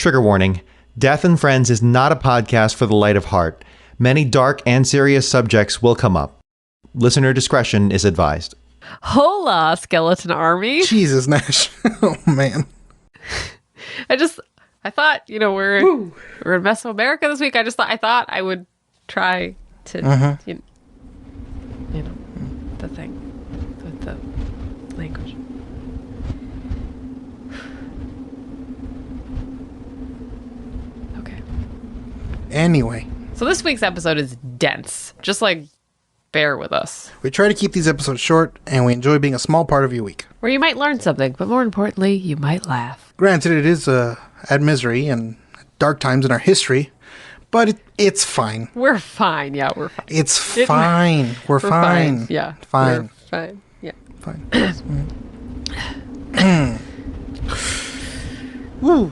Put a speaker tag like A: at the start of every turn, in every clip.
A: Trigger warning. Death and Friends is not a podcast for the light of heart. Many dark and serious subjects will come up. Listener discretion is advised.
B: Hola, skeleton army.
C: Jesus, Nash. Oh, man.
B: I thought, we're in Mesoamerica this week. I thought I would try to, the thing with the language. Okay.
C: Anyway.
B: So this week's episode is dense. Just bear with us.
C: We try to keep these episodes short, and we enjoy being a small part of your week.
B: Where you might learn something, but more importantly, you might laugh.
C: Granted, it is at misery and dark times in our history, but it's fine.
B: We're fine. Yeah, we're fine.
C: It's fine. We're fine.
B: Yeah.
C: Fine.
B: We're fine. Yeah.
C: Fine. Woo.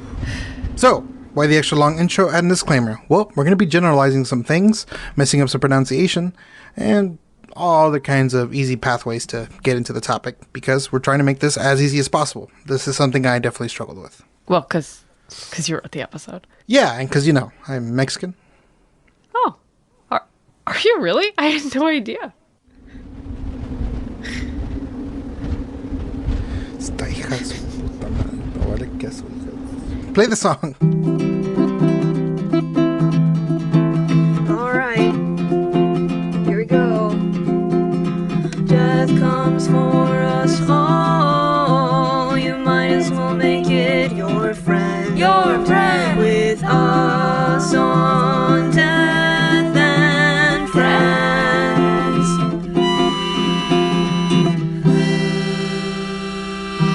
C: So, why the extra long intro and disclaimer? Well, we're going to be generalizing some things, messing up some pronunciation, and all the kinds of easy pathways to get into the topic, because we're trying to make this as easy as possible. This is something I definitely struggled with.
B: Well, because you wrote the episode.
C: Yeah, and because, I'm Mexican.
B: Oh. Are you really? I had no idea.
C: Play the song.
D: All right. Here we go. Death comes for us all. You might as well make it your friend. Your friend. With us on Death and Friends.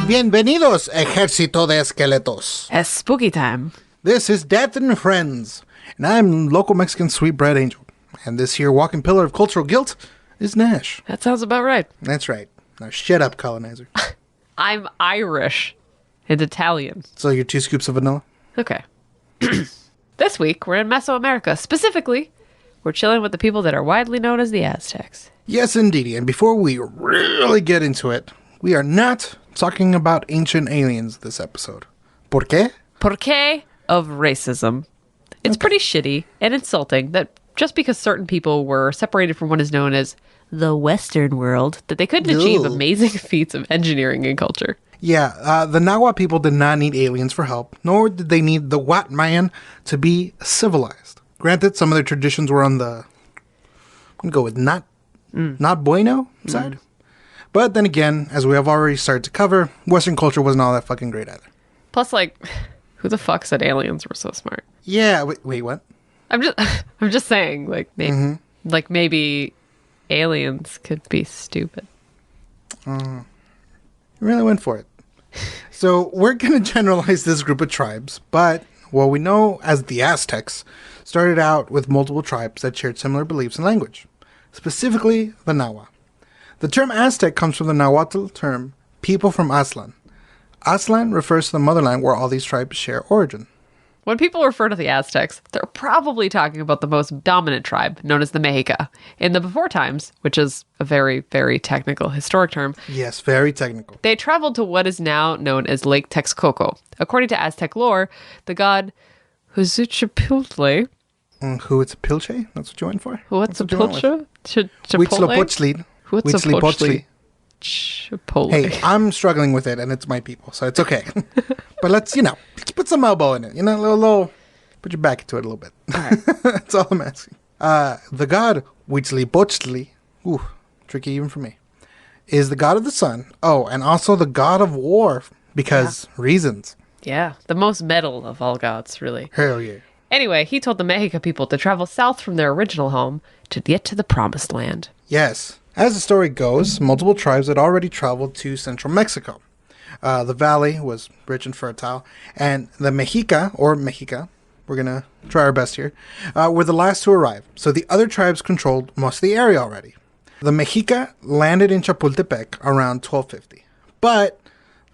C: Bienvenidos, ejército de esqueletos.
B: It's spooky time.
C: This is Death and Friends, and I'm local Mexican sweetbread angel. And this here walking pillar of cultural guilt is Nash.
B: That sounds about right.
C: That's right. Now shut up, colonizer.
B: I'm Irish and Italian.
C: So you're 2 scoops of vanilla?
B: Okay. This week, we're in Mesoamerica. Specifically, we're chilling with the people that are widely known as the Aztecs.
C: Yes, indeed. And before we really get into it, we are not talking about ancient aliens this episode. ¿Por qué?
B: Porque of racism. It's pretty shitty and insulting that just because certain people were separated from what is known as the Western world, that they couldn't achieve amazing feats of engineering and culture.
C: Yeah, the Nahua people did not need aliens for help, nor did they need the white man to be civilized. Granted, some of their traditions were on the, I'm going to go with not bueno side. But then again, as we have already started to cover, Western culture wasn't all that fucking great either.
B: Plus, who the fuck said aliens were so smart?
C: Yeah, wait, what?
B: I'm just saying, maybe aliens could be stupid.
C: You really went for it. So we're going to generalize this group of tribes, but what we know as the Aztecs started out with multiple tribes that shared similar beliefs and language, specifically the Nahua. The term Aztec comes from the Nahuatl term, people from Aztlan. Aztlan refers to the motherland where all these tribes share origin.
B: When people refer to the Aztecs, they're probably talking about the most dominant tribe, known as the Mexica. In the before times, which is a very, very technical historic term.
C: Yes, very technical.
B: They traveled to what is now known as Lake Texcoco. According to Aztec lore, the god Huitzilopochtli.
C: Huitzilopochtli? That's what you went for?
B: Huitzilopochtli?
C: Huitzilopochtli.
B: Huitzilopochtli. Chipotle.
C: Hey, I'm struggling with it, and it's my people, so it's okay. But let's put some elbow in it. A little, put your back into it a little bit.
B: All right.
C: That's all I'm asking. The god Huitzilopochtli, tricky even for me, is the god of the sun. Oh, and also the god of war, because reasons.
B: Yeah, the most metal of all gods, really.
C: Hell yeah.
B: Anyway, he told the Mexica people to travel south from their original home to get to the promised land.
C: Yes. As the story goes, multiple tribes had already traveled to central Mexico. The valley was rich and fertile, and the Mexica, we're going to try our best here, were the last to arrive. So the other tribes controlled most of the area already. The Mexica landed in Chapultepec around 1250. But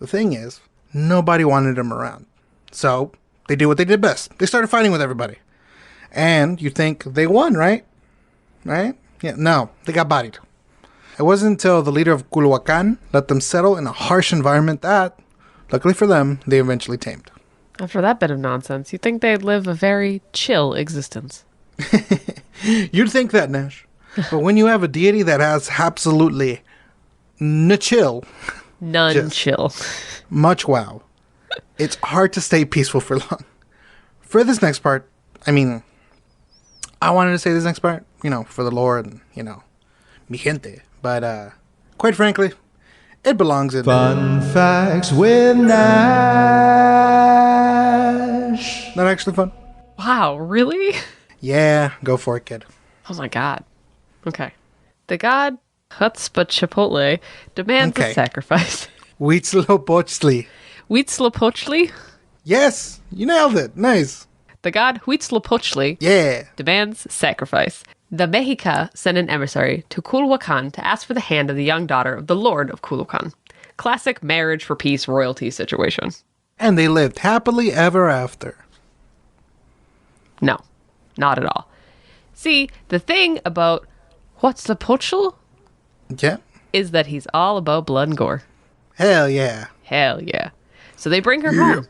C: the thing is, nobody wanted them around. So they did what they did best. They started fighting with everybody. And you think they won, right? Right? Yeah, no, they got bodied. It wasn't until the leader of Culhuacan let them settle in a harsh environment that, luckily for them, they eventually tamed.
B: After that bit of nonsense, you'd think they'd live a very chill existence.
C: You'd think that, Nash. But when you have a deity that has absolutely no chill,
B: None
C: Just-
B: chill.
C: much wow, it's hard to stay peaceful for long. For this next part, I mean, I wanted to say this next part, for the Lord and, mi gente. But, quite frankly, it belongs in
A: Fun facts with Nash.
C: Not actually fun.
B: Wow, really?
C: Yeah, go for it, kid.
B: Oh my god. Okay. The god Hutzpah demands
C: Okay.
B: a sacrifice.
C: Huitzilopochtli.
B: Huitzilopochtli?
C: Yes, you nailed it. Nice.
B: The god Huitzilopochtli
C: Yeah.
B: demands sacrifice. The Mexica sent an emissary to Culhuacan to ask for the hand of the young daughter of the Lord of Culhuacan. Classic marriage for peace royalty situation.
C: And they lived happily ever after.
B: No, not at all. See, the thing about Huitzilopochtli
C: Yeah.
B: is that he's all about blood and gore.
C: Hell yeah.
B: Hell yeah. So they bring her home.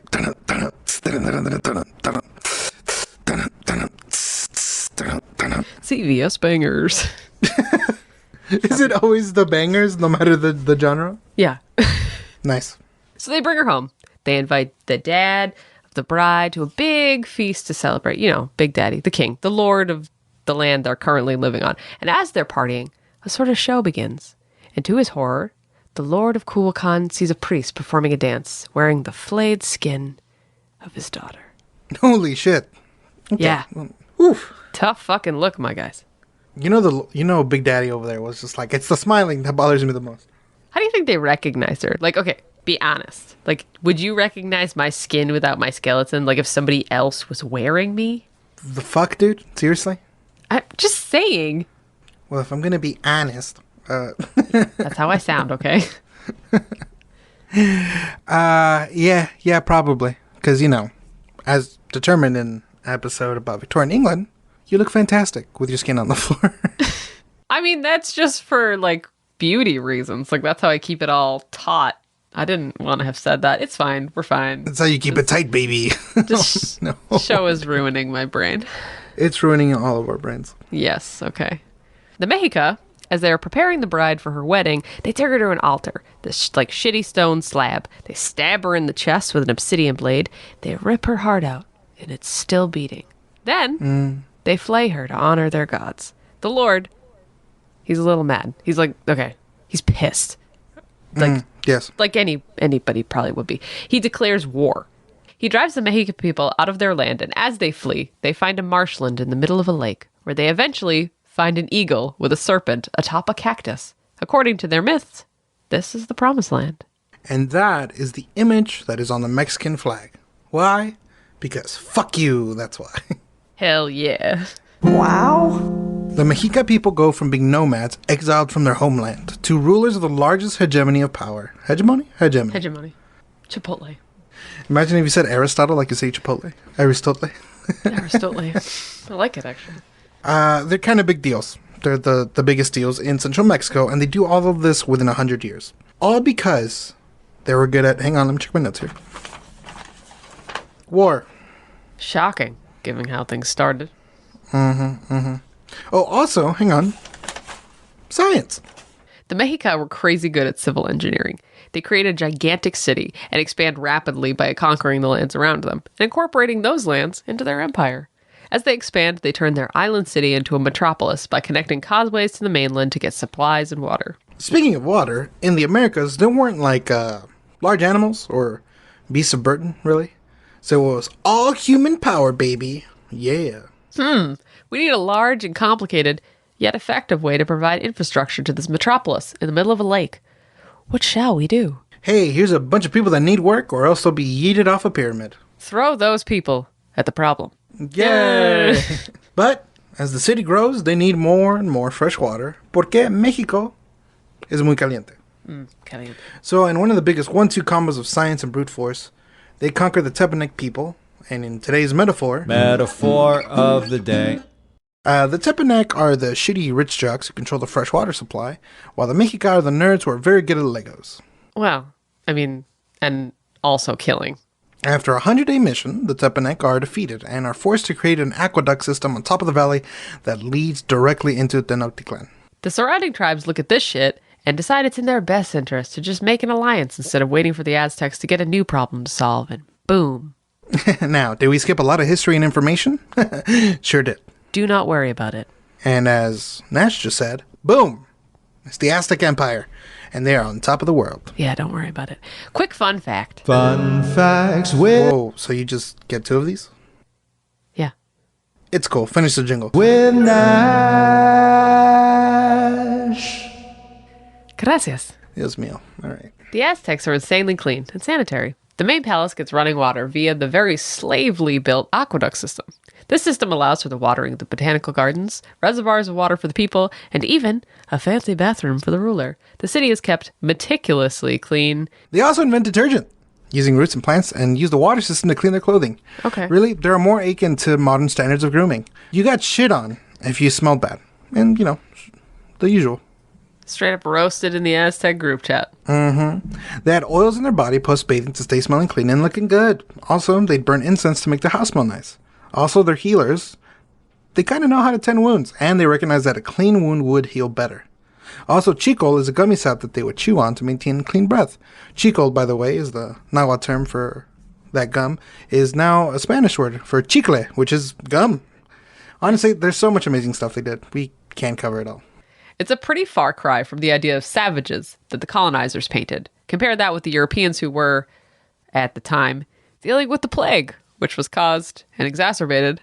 B: CVS bangers.
C: Is it always the bangers, no matter the genre?
B: Yeah.
C: Nice.
B: So they bring her home. They invite the dad of the bride to a big feast to celebrate, Big Daddy, the king, the lord of the land they're currently living on. And as they're partying, a sort of show begins. And to his horror, the Lord of Culhuacan sees a priest performing a dance, wearing the flayed skin of his daughter.
C: Holy shit.
B: Yeah.
C: Oof.
B: Tough fucking look, my guys.
C: Big Daddy over there was just like, it's the smiling that bothers me the most.
B: How do you think they recognized her? Like, okay, be honest. Like, would you recognize my skin without my skeleton? Like, if somebody else was wearing me?
C: The fuck, dude? Seriously?
B: I'm just saying.
C: Well, if I'm gonna be honest,
B: That's how I sound, okay?
C: yeah, probably. Because, as determined in an episode about Victorian England, you look fantastic with your skin on the floor.
B: I mean, that's just for, like, beauty reasons. Like, that's how I keep it all taut. I didn't want to have said that. It's fine. We're fine.
C: That's how you keep it tight, baby.
B: This
C: No.
B: show is ruining my brain.
C: It's ruining all of our brains.
B: Yes, okay. The Mexica, as they are preparing the bride for her wedding, they take her to an altar, this shitty stone slab. They stab her in the chest with an obsidian blade. They rip her heart out, and it's still beating. Then they flay her to honor their gods. The Lord, he's a little mad. He's like, okay, he's pissed.
C: Yes.
B: Like anybody probably would be. He declares war. He drives the Mexican people out of their land, and as they flee, they find a marshland in the middle of a lake, where they eventually find an eagle with a serpent atop a cactus. According to their myths, this is the promised land.
C: And that is the image that is on the Mexican flag. Why? Because fuck you, that's why.
B: Hell yeah.
C: The Mexica people go from being nomads, exiled from their homeland, to rulers of the largest hegemony of power. Hegemony? Hegemony.
B: Hegemony. Chipotle.
C: Imagine if you said Aristotle like you say Chipotle. Aristotle.
B: Aristotle. I like it, actually.
C: They're kind of big deals. They're the biggest deals in central Mexico, and they do all of this within 100 years. All because they were good at... Hang on, let me check my notes here. War.
B: Shocking, given how things started.
C: Oh, also, hang on. Science.
B: The Mexica were crazy good at civil engineering. They create a gigantic city and expand rapidly by conquering the lands around them and incorporating those lands into their empire. As they expand, they turn their island city into a metropolis by connecting causeways to the mainland to get supplies and water.
C: Speaking of water, in the Americas, there weren't large animals or beasts of burden, really. So it was all human power, baby. Yeah.
B: We need a large and complicated, yet effective way to provide infrastructure to this metropolis in the middle of a lake. What shall we do?
C: Hey, here's a bunch of people that need work or else they'll be yeeted off a pyramid.
B: Throw those people at the problem.
C: Yay! But as the city grows, they need more and more fresh water. Porque Mexico is muy caliente.
B: Caliente.
C: So in one of the biggest 1-2 combos of science and brute force, they conquer the Tepanec people. And in today's metaphor,
A: Metaphor of the day.
C: the Tepanec are the shitty rich jocks who control the fresh water supply, while the Mexica are the nerds who are very good at Legos.
B: Well, I mean, and also killing.
C: After a 100-day mission, the Tepanec are defeated and are forced to create an aqueduct system on top of the valley that leads directly into Tenochtitlan.
B: The surrounding tribes look at this shit and decide it's in their best interest to just make an alliance instead of waiting for the Aztecs to get a new problem to solve, and boom.
C: Now, did we skip a lot of history and information? Sure did.
B: Do not worry about it.
C: And as Nash just said, boom! It's the Aztec Empire, and they are on top of the world.
B: Yeah, don't worry about it. Quick fun fact.
A: Fun facts with
C: Whoa, so you just get 2 of these?
B: Yeah.
C: It's cool. Finish the jingle.
A: Nash.
B: Gracias.
C: Dios mío. All right.
B: The Aztecs are insanely clean and sanitary. The main palace gets running water via the very slavely built aqueduct system. This system allows for the watering of the botanical gardens, reservoirs of water for the people, and even a fancy bathroom for the ruler. The city is kept meticulously clean.
C: They also invent detergent, using roots and plants, and use the water system to clean their clothing.
B: Okay.
C: Really, they're more akin to modern standards of grooming. You got shit on if you smelled bad. And, the usual.
B: Straight up roasted in the Aztec group chat.
C: They had oils in their body post-bathing to stay smelling clean and looking good. Also, they'd burn incense to make their house smell nice. Also, they're healers. They kind of know how to tend wounds, and they recognize that a clean wound would heal better. Also, chicle is a gummy sap that they would chew on to maintain clean breath. Chicle, by the way, is the Nahuatl term for that gum, is now a Spanish word for chicle, which is gum. Honestly, there's so much amazing stuff they did. We can't cover it all.
B: It's a pretty far cry from the idea of savages that the colonizers painted. Compare that with the Europeans who were, at the time, dealing with the plague, which was caused and exacerbated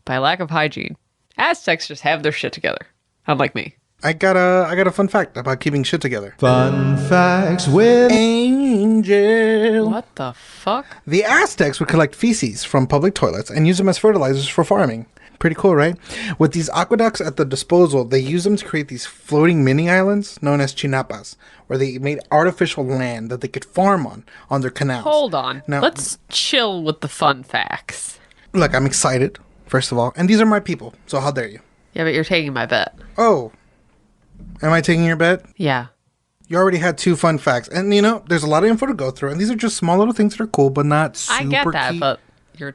B: by lack of hygiene. Aztecs just have their shit together, unlike me.
C: I got a fun fact about keeping shit together.
A: Fun facts with
C: Angel.
B: What the fuck?
C: The Aztecs would collect feces from public toilets and use them as fertilizers for farming. Pretty cool, right? With these aqueducts at the disposal, they used them to create these floating mini islands known as chinapas, where they made artificial land that they could farm on their canals.
B: Hold on.
C: Now,
B: Let's chill with the fun facts.
C: Look, I'm excited, first of all, and these are my people, so how dare you?
B: Yeah, but you're taking my bet.
C: Oh, am I taking your bet?
B: Yeah.
C: You already had 2 fun facts, and there's a lot of info to go through, and these are just small little things that are cool, but not super
B: I get that,
C: key.
B: but you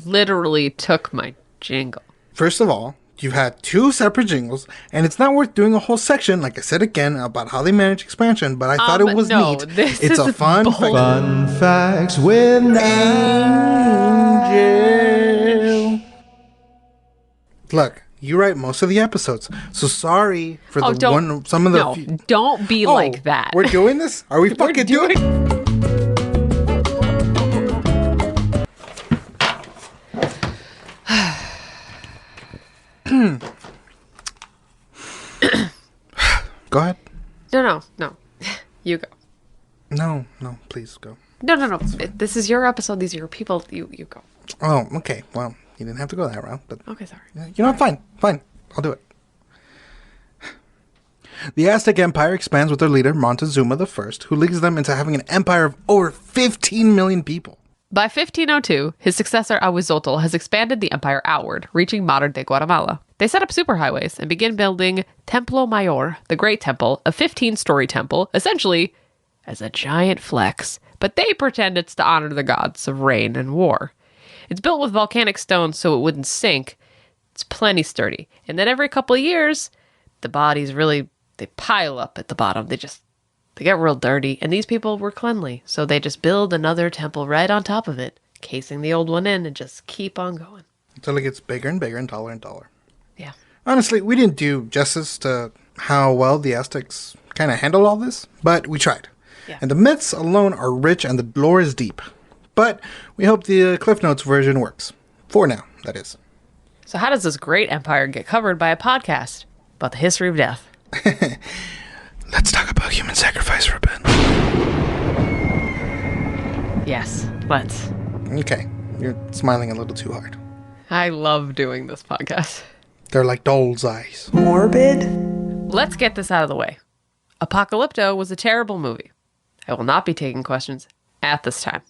B: literally took my jingle.
C: First of all, you've had 2 separate jingles, and it's not worth doing a whole section, like I said again, about how they manage expansion, but I thought it was
B: no,
C: neat.
B: this
C: It's a
B: is
C: fun
B: bold.
C: fact.
A: Fun facts with Nash.
C: Angel. Look, you write most of the episodes, so sorry for some of the...
B: No, don't be like that.
C: We're doing this? Are we fucking doing it? Go ahead.
B: No. You go.
C: No, please go.
B: No. This is your episode. These are your people. You go.
C: Oh, okay. Well, you didn't have to go that route, but
B: Okay, sorry.
C: Fine. I'll do it. The Aztec Empire expands with their leader, Montezuma I, who leads them into having an empire of over 15 million people.
B: By 1502, his successor Ahuizotl has expanded the empire outward, reaching modern-day Guatemala. They set up superhighways and begin building Templo Mayor, the Great Temple, a 15-story temple, essentially as a giant flex, but they pretend it's to honor the gods of rain and war. It's built with volcanic stone so it wouldn't sink. It's plenty sturdy. And then every couple of years, the bodies they pile up at the bottom. They get real dirty, and these people were cleanly, so they just build another temple right on top of it, casing the old one in, and just keep on going.
C: Until it gets bigger and bigger and taller and taller.
B: Yeah.
C: Honestly, we didn't do justice to how well the Aztecs kind of handled all this, but we tried.
B: Yeah.
C: And the myths alone are rich and the lore is deep. But we hope the Cliff Notes version works. For now, that is.
B: So how does this great empire get covered by a podcast about the history of death?
C: Let's talk about human sacrifice for a bit.
B: Yes, let's.
C: Okay, you're smiling a little too hard.
B: I love doing this podcast.
C: They're like doll's eyes.
D: Morbid?
B: Let's get this out of the way. Apocalypto was a terrible movie. I will not be taking questions at this time.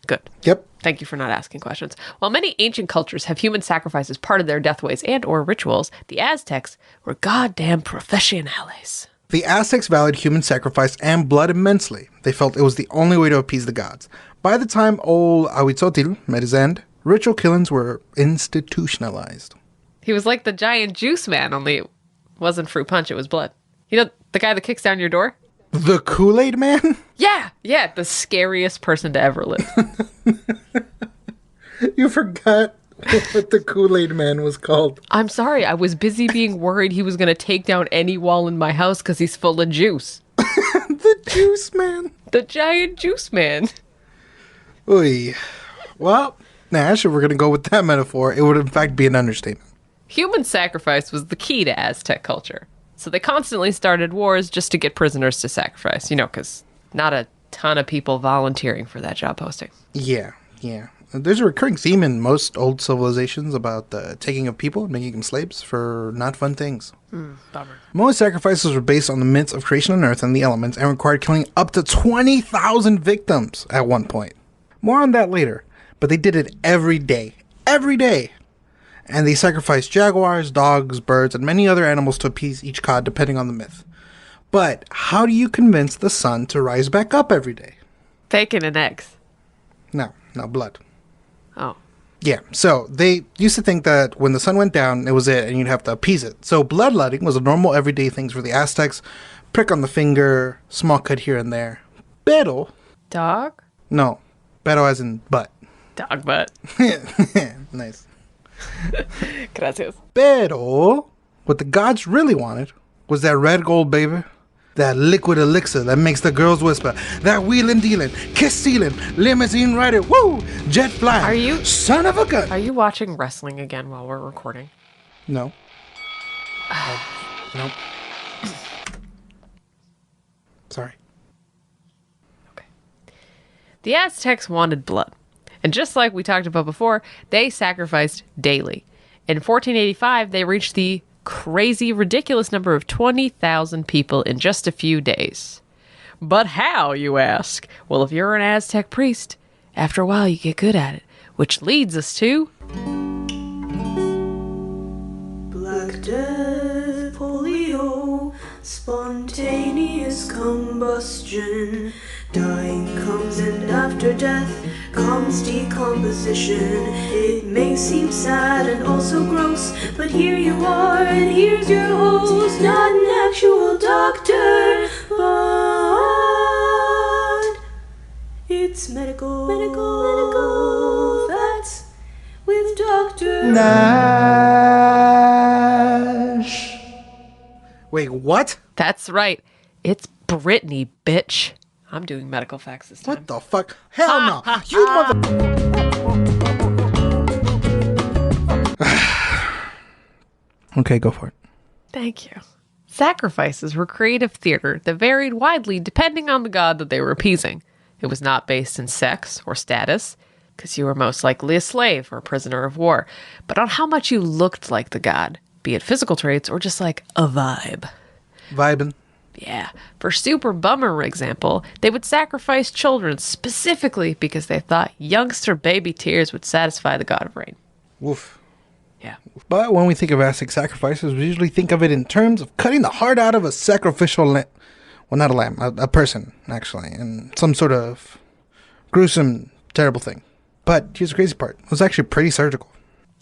B: Good.
C: Yep.
B: Thank you for not asking questions. While many ancient cultures have human sacrifices part of their deathways and or rituals, the Aztecs were goddamn professionales.
C: The Aztecs valued human sacrifice and blood immensely. They felt it was the only way to appease the gods. By the time old Ahuitzotl met his end, ritual killings were institutionalized.
B: He was like the giant juice man, only it wasn't fruit punch, it was blood. You know, the guy that kicks down your door?
C: The Kool-Aid Man?
B: Yeah, the scariest person to ever live.
C: You forgot what the Kool-Aid Man was called.
B: I'm sorry, I was busy being worried he was going to take down any wall in my house because he's full of juice.
C: The Juice Man.
B: The giant juice man.
C: Oy. Well, Nash, if we're going to go with that metaphor, it would in fact be an understatement.
B: Human sacrifice was the key to Aztec culture. So they constantly started wars just to get prisoners to sacrifice, because not a ton of people volunteering for that job posting.
C: Yeah. There's a recurring theme in most old civilizations about the taking of people and making them slaves for not fun things.
B: Bummer.
C: Most sacrifices were based on the myths of creation on Earth and the elements and required killing up to 20,000 victims at one point. More on that later, but they did it every day. Every day! And they sacrificed jaguars, dogs, birds, and many other animals to appease each god depending on the myth. But how do you convince the sun to rise back up every day?
B: Bacon and eggs.
C: No, blood.
B: Oh.
C: Yeah, so they used to think that when the sun went down, it was it, and you'd have to appease it. So bloodletting was a normal everyday thing for the Aztecs. Prick on the finger, small cut here and there. Pero...
B: Dog?
C: No, pero as in butt.
B: Dog butt.
C: Nice.
B: Gracias.
C: Pero what the gods really wanted was that red gold, baby. That liquid elixir that makes the girls whisper. That wheelin' dealin', kiss stealin', limousine rider, woo, jet flying.
B: Are you...
C: Son of a gun.
B: Are you watching wrestling again while we're recording?
C: No. Nope. Sorry.
B: Okay. The Aztecs wanted blood. And just like we talked about before, they sacrificed daily. In 1485, they reached the crazy, ridiculous number of 20,000 people in just a few days. But how, you ask? Well, if you're an Aztec priest, after a while you get good at it, which leads us to...
D: Black Death, polio, spontaneous combustion. Dying comes and after death comes decomposition. It may seem sad and also gross, but here you are and here's your host. Not an actual doctor, but it's medical facts with Dr.
C: Nash. Wait, what?
B: That's right. It's Brittany, bitch. I'm doing medical facts this time.
C: What the fuck? Hell no. You mother... Okay, go for it.
B: Thank you. Sacrifices were creative theater that varied widely depending on the god that they were appeasing. It was not based in sex or status, because you were most likely a slave or a prisoner of war, but on how much you looked like the god, be it physical traits or just like a vibe.
C: Vibin'.
B: Yeah. For Super Bummer example, they would sacrifice children specifically because they thought youngster baby tears would satisfy the god of rain.
C: Woof.
B: Yeah.
C: But when we think of Aztec sacrifices, we usually think of it in terms of cutting the heart out of a sacrificial lamb. Well, not a lamb, a person, actually, and some sort of gruesome, terrible thing. But here's the crazy part. It was actually pretty surgical.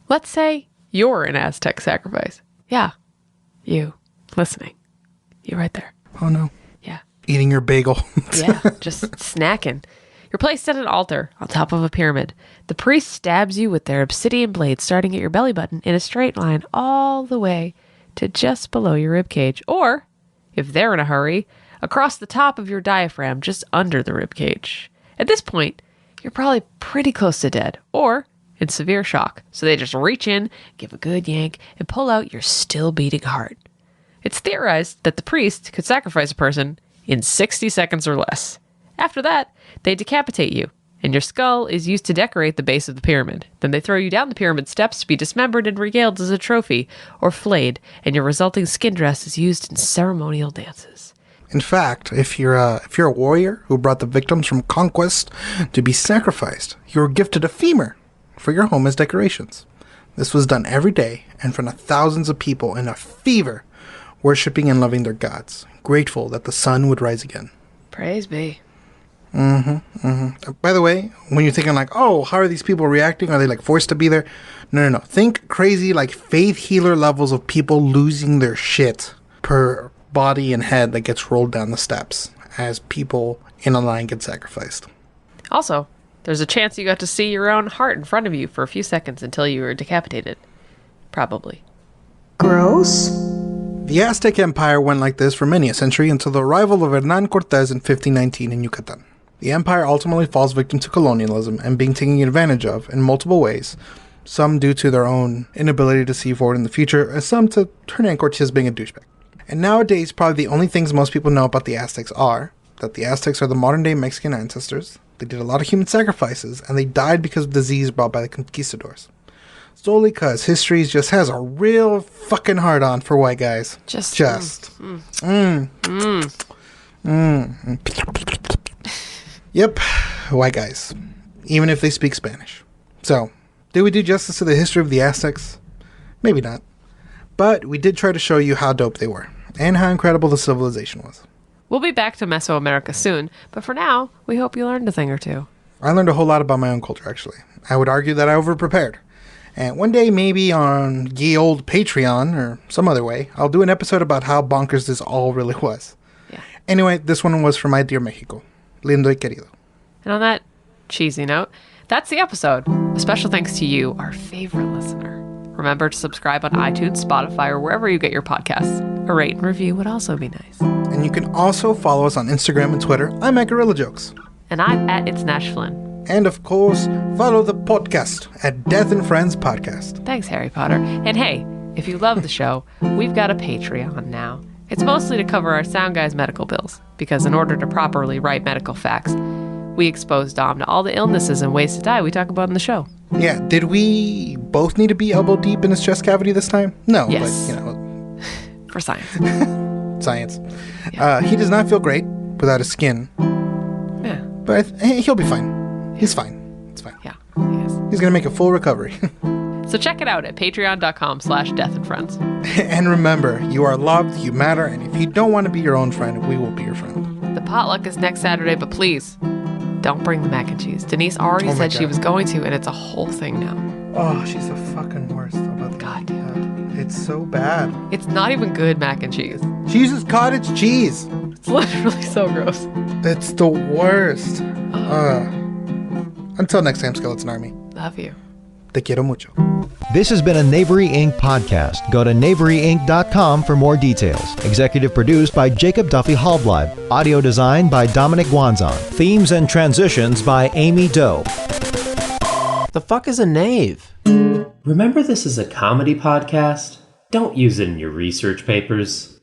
B: Let's say you're an Aztec sacrifice. Yeah. You. Listening. You right there.
C: Oh, no.
B: Yeah.
C: Eating your bagel.
B: Yeah. Just snacking. You're placed at an altar on top of a pyramid. The priest stabs you with their obsidian blade starting at your belly button in a straight line all the way to just below your rib cage. Or, if they're in a hurry, across the top of your diaphragm just under the rib cage. At this point, you're probably pretty close to dead or in severe shock. So they just reach in, give a good yank, and pull out your still beating heart. It's theorized that the priest could sacrifice a person in 60 seconds or less. After that, they decapitate you, and your skull is used to decorate the base of the pyramid. Then they throw you down the pyramid steps to be dismembered and regaled as a trophy, or flayed, and your resulting skin dress is used in ceremonial dances.
C: In fact, if you're a warrior who brought the victims from conquest to be sacrificed, you were gifted a femur for your home as decorations. This was done every day in front of thousands of people in a fever worshipping and loving their gods, grateful that the sun would rise again.
B: Praise be.
C: By the way, when you're thinking like, oh, how are these people reacting? Are they like forced to be there? No. Think crazy like faith healer levels of people losing their shit per body and head that gets rolled down the steps as people in a line get sacrificed.
B: Also, there's a chance you got to see your own heart in front of you for a few seconds until you were decapitated. Probably.
D: Gross.
C: The Aztec Empire went like this for many a century until the arrival of Hernán Cortés in 1519 in Yucatan. The empire ultimately falls victim to colonialism and being taken advantage of in multiple ways, some due to their own inability to see forward in the future, and some to Hernán Cortés being a douchebag. And nowadays, probably the only things most people know about the Aztecs are that the Aztecs are the modern-day Mexican ancestors, they did a lot of human sacrifices, and they died because of disease brought by the conquistadors. Solely because history just has a real fucking hard-on for white guys. Yep, white guys. Even if they speak Spanish. So, did we do justice to the history of the Aztecs? Maybe not. But we did try to show you how dope they were, and how incredible the civilization was.
B: We'll be back to Mesoamerica soon, but for now, we hope you learned a thing or two.
C: I learned a whole lot about my own culture, actually. I would argue that I overprepared. And one day, maybe on ye old Patreon, or some other way, I'll do an episode about how bonkers this all really was.
B: Yeah.
C: Anyway, this one was for my dear Mexico. Lindo y querido.
B: And on that cheesy note, that's the episode. A special thanks to you, our favorite listener. Remember to subscribe on iTunes, Spotify, or wherever you get your podcasts. A rate and review would also be nice.
C: And you can also follow us on Instagram and Twitter. I'm at Gorilla Jokes.
B: And I'm at It's Nash Flynn.
C: And of course, follow the podcast at Death and Friends Podcast.
B: Thanks, Harry Potter. And hey, if you love the show, we've got a Patreon now. It's mostly to cover our sound guy's medical bills, because in order to properly write medical facts, we expose Dom to all the illnesses and ways to die we talk about in the show.
C: Yeah, did we both need to be elbow deep in his chest cavity this time? No,
B: yes.
C: But, you know.
B: For science.
C: Science.
B: Yeah.
C: He does not feel great without his skin.
B: Yeah.
C: But he'll be fine. He's fine. It's fine.
B: Yeah, he is.
C: He's going to make a full recovery.
B: So check it out at patreon.com/deathandfriends.
C: And remember, you are loved, you matter, and if you don't want to be your own friend, we will be your friend.
B: The potluck is next Saturday, but please, don't bring the mac and cheese. Denise already said she was going to, and it's a whole thing now.
C: Oh, she's the fucking worst about that.
B: God damn
C: It's so bad.
B: It's not even good mac and cheese.
C: She uses cottage cheese.
B: It's literally so gross.
C: It's the worst. Until next time, Skeleton Army.
B: Love you.
C: Te quiero mucho.
A: This has been a Knavery Inc. podcast. Go to knaveryinc.com for more details. Executive produced by Jacob Duffy Hallbleib. Audio design by Dominic Wanzon. Themes and transitions by Amy Doe.
E: The fuck is a knave?
F: Remember, this is a comedy podcast? Don't use it in your research papers.